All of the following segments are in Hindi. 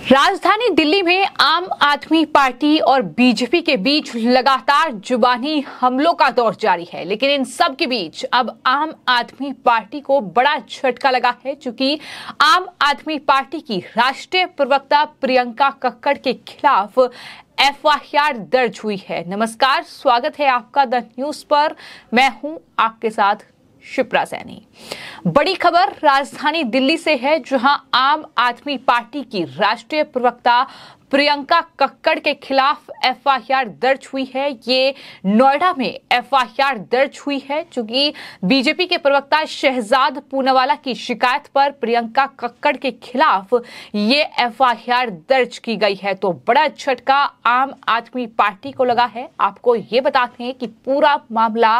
राजधानी दिल्ली में आम आदमी पार्टी और बीजेपी के बीच लगातार जुबानी हमलों का दौर जारी है, लेकिन इन सब के बीच अब आम आदमी पार्टी को बड़ा झटका लगा है, क्योंकि आम आदमी पार्टी की राष्ट्रीय प्रवक्ता प्रियंका कक्कड़ के खिलाफ एफआईआर दर्ज हुई है। नमस्कार, स्वागत है आपका द न्यूज पर। मैं हूं आपके साथ शिप्रा सैनी। बड़ी खबर राजधानी दिल्ली से है, जहां आम आदमी पार्टी की राष्ट्रीय प्रवक्ता प्रियंका कक्कड़ के खिलाफ एफआईआर दर्ज हुई है। ये नोएडा में एफआईआर दर्ज हुई है, क्योंकि बीजेपी के प्रवक्ता शहजाद पूनावाला की शिकायत पर प्रियंका कक्कड़ के खिलाफ ये एफआईआर दर्ज की गई है। तो बड़ा झटका आम आदमी पार्टी को लगा है। आपको ये बताते हैं कि पूरा मामला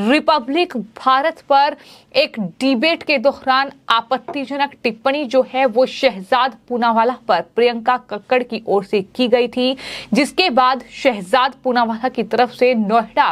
रिपब्लिक भारत पर एक डिबेट के दौरान आपत्तिजनक टिप्पणी जो है वो शहजाद पूनावाला पर प्रियंका कक्कड़ की ओर से की गई थी, जिसके बाद शहजाद पूनावाला की तरफ से नोएडा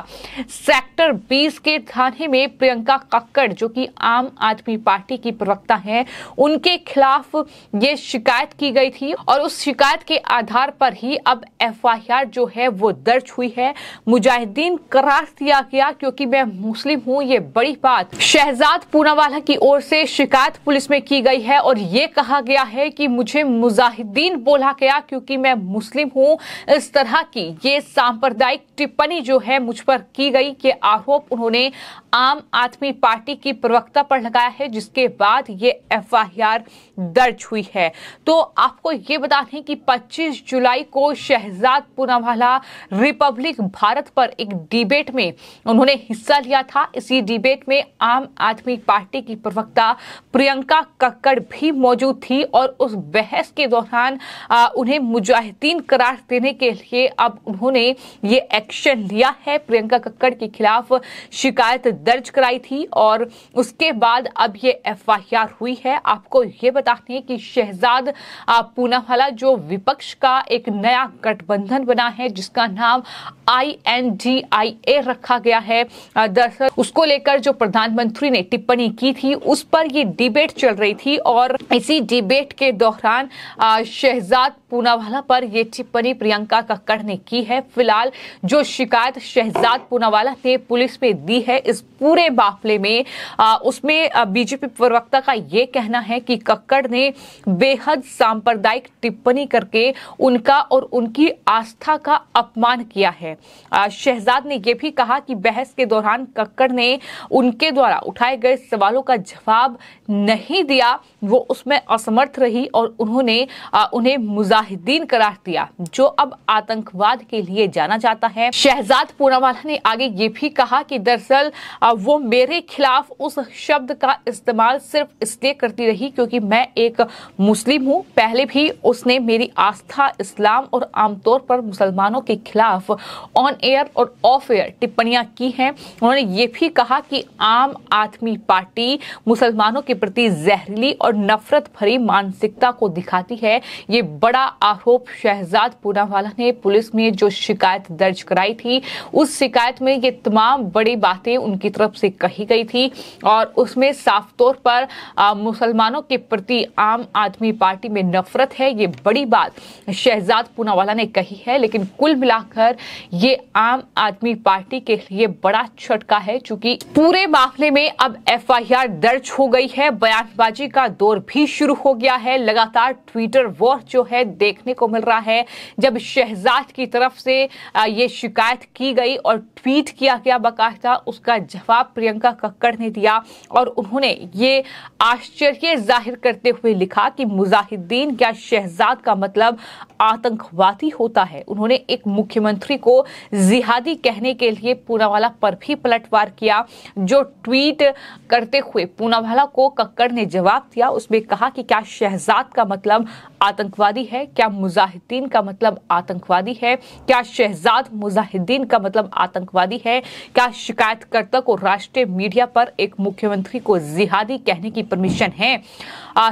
सेक्टर 20 के थाने में प्रियंका कक्कड़, जो कि आम आदमी पार्टी की प्रवक्ता हैं, उनके खिलाफ ये शिकायत की गई थी और उस शिकायत के आधार पर ही अब एफआईआर जो है वो दर्ज हुई है। मुजाहिदीन करार दिया गया क्योंकि मैं मुस्लिम हूं, ये बड़ी बात शहजाद पूनावाला की ओर से शिकायत पुलिस में की गई है और ये कहा गया है कि मुझे मुजाहिदीन बोला गया क्योंकि मैं मुस्लिम हूं। इस तरह की ये सांप्रदायिक टिप्पणी जो है मुझ पर की गई के आरोप उन्होंने आम आदमी पार्टी की प्रवक्ता पर लगाया है, जिसके बाद ये एफआईआर दर्ज हुई है। तो आपको ये बता दें कि 25 जुलाई को शहजाद पूनावाला रिपब्लिक भारत पर एक डिबेट में उन्होंने हिस्सा लिया था। इसी डिबेट में आम आदमी पार्टी की प्रवक्ता प्रियंका कक्कड़ भी मौजूद थी और उस बहस के दौरान उन्हें मुजाहिदीन करार देने के लिए अब उन्होंने ये एक्शन लिया है। प्रियंका कक्कड़ के खिलाफ शिकायत दर्ज कराई थी और उसके बाद अब ये एफआईआर हुई है। आपको ये बताते हैं कि शहजाद पूनावाला जो विपक्ष का एक नया गठबंधन बना है, जिसका नाम INDIA रखा गया है, दरअसल उसको लेकर जो प्रधानमंत्री ने टिप्पणी की थी उस पर ये डिबेट चल रही थी और इसी डिबेट के दौरान शहजाद पूनावाला पर ये टिप्पणी प्रियंका कक्कड़ ने की है। फिलहाल जो शिकायत शहजाद पूनावाला ने पुलिस में दी है इस पूरे मामले में, उसमें बीजेपी प्रवक्ता का ये कहना है कि कक्कड़ ने बेहद सांप्रदायिक टिप्पणी करके उनका और उनकी आस्था का अपमान किया है। शहजाद ने यह भी कहा कि बहस के दौरान कक्कड़ ने उनके द्वारा उठाए गए सवालों का जवाब नहीं दिया, वो उसमें असमर्थ रही और उन्होंने उन्हें मुजाहिदीन करार दिया, जो अब आतंकवाद के लिए जाना जाता है। शहजाद पूनावाला ने आगे ये भी कहा कि दरअसल वो मेरे खिलाफ उस शब्द का इस्तेमाल सिर्फ इसलिए करती रही क्योंकि मैं एक मुस्लिम हूं। पहले भी उसने मेरी आस्था, इस्लाम और आमतौर पर मुसलमानों के खिलाफ ऑन एयर और ऑफ एयर टिप्पणियां की हैं। उन्होंने ये भी कहा कि आम आदमी पार्टी मुसलमानों के प्रति जहरीली और नफरत भरी मानसिकता को दिखाती है। ये बड़ा आरोप शहजाद पूनावाला ने पुलिस में जो शिकायत दर्ज कराई थी उस शिकायत में ये तमाम बड़ी बातें उनकी तरफ से कही गई थी और उसमें साफ तौर पर मुसलमानों के प्रति आम आदमी पार्टी में नफरत है। ये बड़ी बात शहजाद पूनावाला ने कही है, लेकिन कुल मिलाकर ये आम आदमी पार्टी के लिए बड़ा झटका है, क्योंकि पूरे मामले में अब एफआईआर दर्ज हो गई है। बयानबाजी का दौर भी शुरू हो गया है। लगातार ट्विटर वॉर जो है देखने को मिल रहा है। जब शहजाद की तरफ से ये शिकायत की गई और ट्वीट किया गया बाकायदा, उसका जवाब प्रियंका कक्कड़ ने दिया और उन्होंने ये आश्चर्य जाहिर करते हुए लिखा कि मुजाहिदीन या शहजाद का मतलब आतंकवादी होता है। उन्होंने एक मुख्यमंत्री को जिहादी कहने के लिए पूनावाला पर भी पलटवार किया। जो ट्वीट करते हुए पूनावाला को कक्कड़ ने जवाब दिया, उसमें कहा कि क्या शहजाद का मतलब आतंकवादी है? क्या मुजाहिदीन का मतलब आतंकवादी है? क्या शहजाद मुजाहिदीन का मतलब आतंकवादी है? क्या शिकायतकर्ता को राष्ट्रीय मीडिया पर एक मुख्यमंत्री को जिहादी कहने की परमिशन है?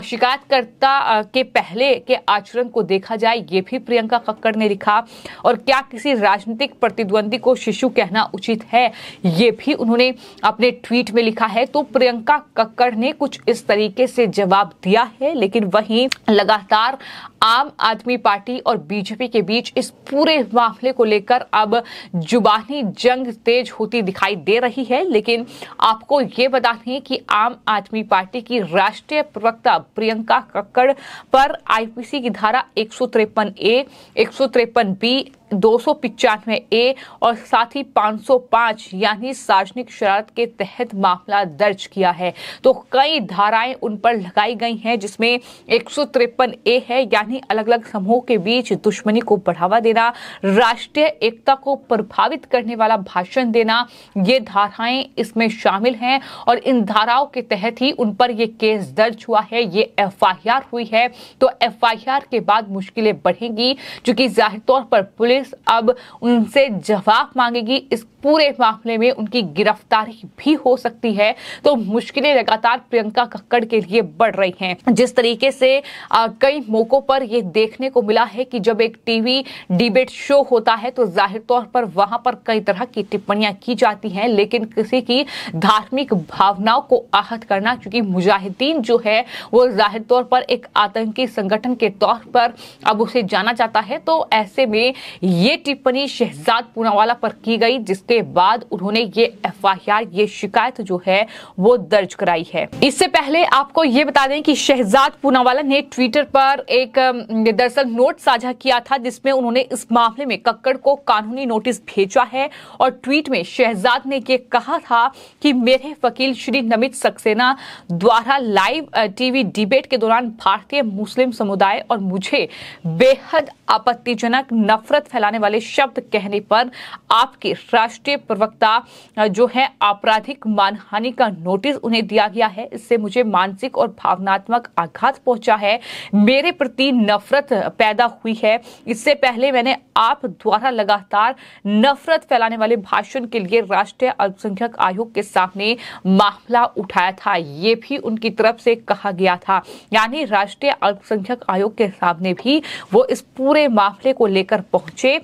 शिकायतकर्ता के पहले के आचरण को देखा जाए, ये भी प्रियंका कक्कड़ ने लिखा। और क्या किसी राजनीतिक प्रतिद्वंदी को शिशु कहना उचित है? ये भी उन्होंने अपने ट्वीट में लिखा है। तो प्रियंका कक्कड़ ने कुछ इस तरीके से जवाब दिया है। लेकिन वहीं लगातार आम आदमी पार्टी और बीजेपी के बीच इस पूरे मामले को लेकर अब जुबानी जंग तेज होती दिखाई दे रही है। लेकिन आपको ये बता दें कि आम आदमी पार्टी की राष्ट्रीय प्रवक्ता प्रियंका कक्कड़ पर आईपीसी की धारा 153A, 153B, 295A और साथ ही 505 यानी सार्वजनिक शरारत के तहत मामला दर्ज किया है। तो कई धाराएं उन पर लगाई गई हैं, जिसमें 153A है यानी अलग अलग समूहों के बीच दुश्मनी को बढ़ावा देना, राष्ट्रीय एकता को प्रभावित करने वाला भाषण देना। ये धाराएं इसमें शामिल हैं और इन धाराओं के तहत ही उन पर यह केस दर्ज हुआ है, ये FIR हुई है। तो FIR के बाद मुश्किलें बढ़ेंगी, क्योंकि जाहिर तौर पर पुलिस अब उनसे जवाब मांगेगी। इस पूरे मामले में उनकी गिरफ्तारी भी हो सकती है। तो मुश्किलें लगातार प्रियंका कक्कड़ के लिए बढ़ रही हैं। जिस तरीके से कई मौकों पर यह देखने को मिला है कि जब एक टीवी डिबेट शो होता है तो जाहिर तौर पर वहां पर कई तरह की टिप्पणियां की जाती हैं, लेकिन किसी की धार्मिक भावनाओं को आहत करना, क्योंकि मुजाहिदीन जो है वो जाहिर तौर पर एक आतंकी संगठन के तौर पर अब उसे जाना जाता है। तो ऐसे में ये टिप्पणी शहजाद पूनावाला पर की गई, जिसके बाद उन्होंने ये FIR, ये शिकायत जो है वो दर्ज कराई है। इससे पहले आपको ये बता दें कि शहजाद पूनावाला ने ट्विटर पर एक दरअसल नोट साझा किया था, जिसमें उन्होंने इस मामले में कक्कड़ को कानूनी नोटिस भेजा है। और ट्वीट में शहजाद ने ये कहा था कि मेरे वकील श्री नमित सक्सेना द्वारा लाइव टीवी डिबेट के दौरान भारतीय मुस्लिम समुदाय और मुझे बेहद आपत्तिजनक नफरत फैलाने वाले शब्द कहने पर आपके राष्ट्रीय प्रवक्ता जो है आपराधिक मानहानि का नोटिस उन्हें दिया गया है। इससे मुझे मानसिक और भावनात्मक आघात पहुंचा है, मेरे प्रति नफरत पैदा हुई है। इससे पहले मैंने आप द्वारा लगातार नफरत फैलाने वाले भाषण के लिए राष्ट्रीय अल्पसंख्यक आयोग के सामने मामला उठाया था, ये भी उनकी तरफ से कहा गया था। यानी राष्ट्रीय अल्पसंख्यक आयोग के सामने भी वो इस पूरे मामले को लेकर पहुंचे।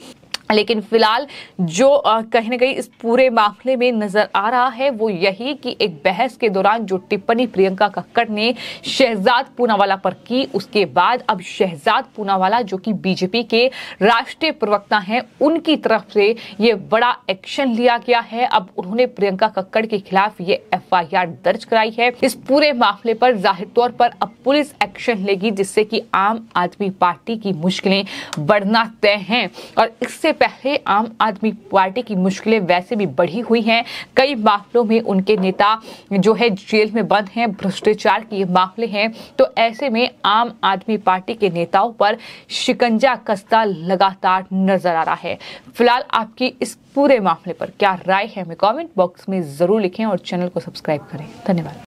लेकिन फिलहाल जो कहीं न कहीं इस पूरे मामले में नजर आ रहा है वो यही कि एक बहस के दौरान जो टिप्पणी प्रियंका कक्कड़ ने शहजाद पूनावाला पर की, उसके बाद अब शहजाद पूनावाला जो कि बीजेपी के राष्ट्रीय प्रवक्ता हैं, उनकी तरफ से ये बड़ा एक्शन लिया गया है। अब उन्होंने प्रियंका कक्कड़ के खिलाफ ये FIR दर्ज कराई है। इस पूरे मामले पर जाहिर तौर पर अब पुलिस एक्शन लेगी, जिससे कि आम आदमी पार्टी की मुश्किलें बढ़ना तय हैं। और इससे पहले आम आदमी पार्टी की मुश्किलें वैसे भी बढ़ी हुई हैं। कई मामलों में उनके नेता जो है जेल में बंद हैं, भ्रष्टाचार के मामले हैं। तो ऐसे में आम आदमी पार्टी के नेताओं पर शिकंजा कसता लगातार नजर आ रहा है। फिलहाल आपकी इस पूरे मामले पर क्या राय है, हमें कमेंट बॉक्स में जरूर लिखें और चैनल को सब्सक्राइब करें। धन्यवाद।